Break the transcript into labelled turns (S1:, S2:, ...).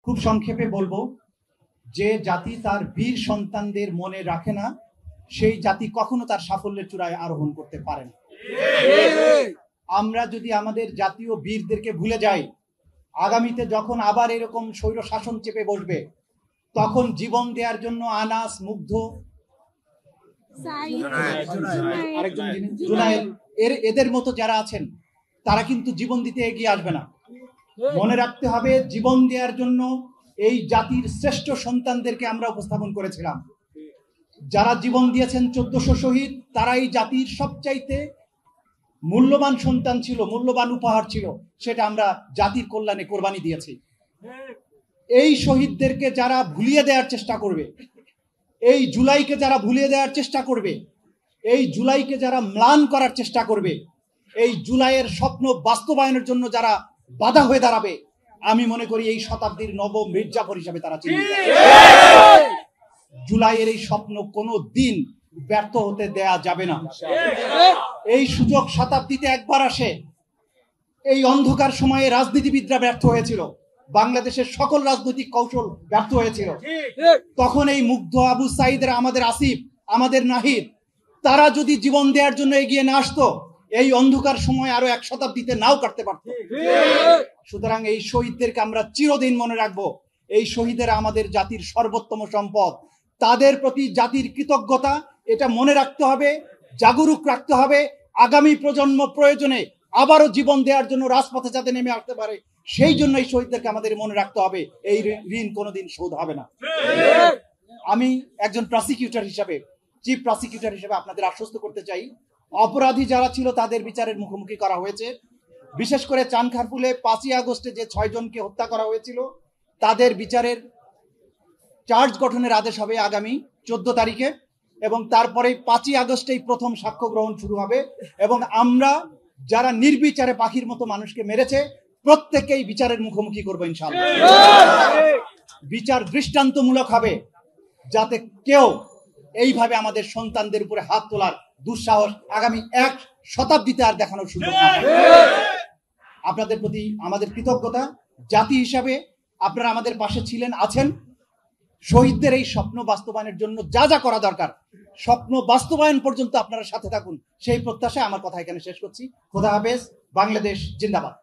S1: খুব সংক্ষেপে বলবো, যে জাতি তার বীর সন্তানদের মনে রাখে না, সেই জাতি কখনো তার সাফল্যের চূড়ায় আরোহণ করতে পারে না। আমরা যদি আমাদের জাতীয় বীরদেরকে ভুলে যাই, আগামীতে যখন আবার এরকম স্বৈর শাসন চেপে বসবে, তখন জীবন দেওয়ার জন্য আনাস, মুগ্ধ, জুনায়েদ এদের মতো যারা আছেন, তারা কিন্তু জীবন দিতে এগিয়ে আসবে না। মনে রাখতে হবে, জীবন দেওয়ার জন্য এই জাতির শ্রেষ্ঠ সন্তানদেরকে আমরা উপস্থাপন করেছিলাম। যারা জীবন দিয়েছেন 1400 শহীদ, তারা এই জাতির সবচাইতে মূল্যবান সন্তান ছিল, মূল্যবান উপহার ছিল, সেটা আমরা জাতির কল্যাণে কোরবানি দিয়েছি। এই শহীদদেরকে যারা ভুলিয়ে দেওয়ার চেষ্টা করবে, এই জুলাইকে যারা ভুলিয়ে দেওয়ার চেষ্টা করবে, এই জুলাইকে যারা ম্লান করার চেষ্টা করবে, এই জুলাইয়ের স্বপ্ন বাস্তবায়নের জন্য যারা বাধা হয়ে দাঁড়াবে, আমি মনে করি এই শতাব্দীর নবম মির্জাফর হিসাবে তারা চিহ্নিত। জুলাইয়ের এই স্বপ্ন কোনো দিন ব্যর্থ হতে দেয়া যাবে না। এই সুযোগ শতাব্দীতে একবার আসে। এই অন্ধকার সময়ে রাজনীতিবিদরা ব্যর্থ হয়েছিল, বাংলাদেশের সকল রাজনৈতিক কৌশল ব্যর্থ হয়েছিল। তখন এই মুগ্ধ, আবু সাইদের, আমাদের আসিফ, আমাদের নাহিদ, তারা যদি জীবন দেওয়ার জন্য এগিয়ে না আসতো, এই অন্ধকার সময় আরো এক শতাব্দীতে নাও কাটতে পারত। সুতরাং এই শহীদদেরকে আমরা চিরদিন মনে রাখবো। এই শহীদেরা আমাদের জাতির সর্বোত্তম সম্পদ। তাদের প্রতি জাতির কৃতজ্ঞতা এটা মনে রাখতে হবে, জাগরুক রাখতে হবে। আগামী প্রজন্ম প্রয়োজনে আবারও জীবন দেওয়ার জন্য রাজপথে যাতে নেমে আসতে পারে, সেই জন্য এই শহীদদেরকে আমাদের মনে রাখতে হবে। এই ঋণ কোনোদিন শোধ হবে না। আমি একজন প্রসিকিউটর হিসাবে, চিফ প্রসিকিউটর হিসেবে আপনাদের আশ্বস্ত করতে চাই, অপরাধী যারা ছিল তাদের বিচারের মুখোমুখি করা হয়েছে। বিশেষ করে চানখারপুলে 5ই আগস্টে যে 6 জনকে হত্যা করা হয়েছিল, তাদের বিচারের চার্জ গঠনের আদেশ হবে আগামী 14 তারিখে, এবং তারপরে 5ই আগস্টেই প্রথম সাক্ষ্য গ্রহণ শুরু হবে। এবং আমরা যারা নির্বিচারে পাখির মতো মানুষকে মেরেছে, প্রত্যেকেই বিচারের মুখোমুখি করবো ইনশাআল্লাহ। বিচার দৃষ্টান্তমূলক হবে, যাতে কেউ এইভাবে আমাদের সন্তানদের উপরে হাত তোলার দুঃসাহস আগামী এক শতাব্দীতে আর দেখানোর সুযোগ না হয়। আপনাদের প্রতি আমাদের কৃতজ্ঞতা। জাতি হিসাবে আপনারা আমাদের পাশে ছিলেন, আছেন। শহীদদের এই স্বপ্ন বাস্তবায়নের জন্য যা যা করা দরকার, স্বপ্ন বাস্তবায়ন পর্যন্ত আপনারা সাথে থাকুন, সেই প্রত্যাশায় আমার কথা এখানে শেষ করছি। খোদা হাফেজ। বাংলাদেশ জিন্দাবাদ।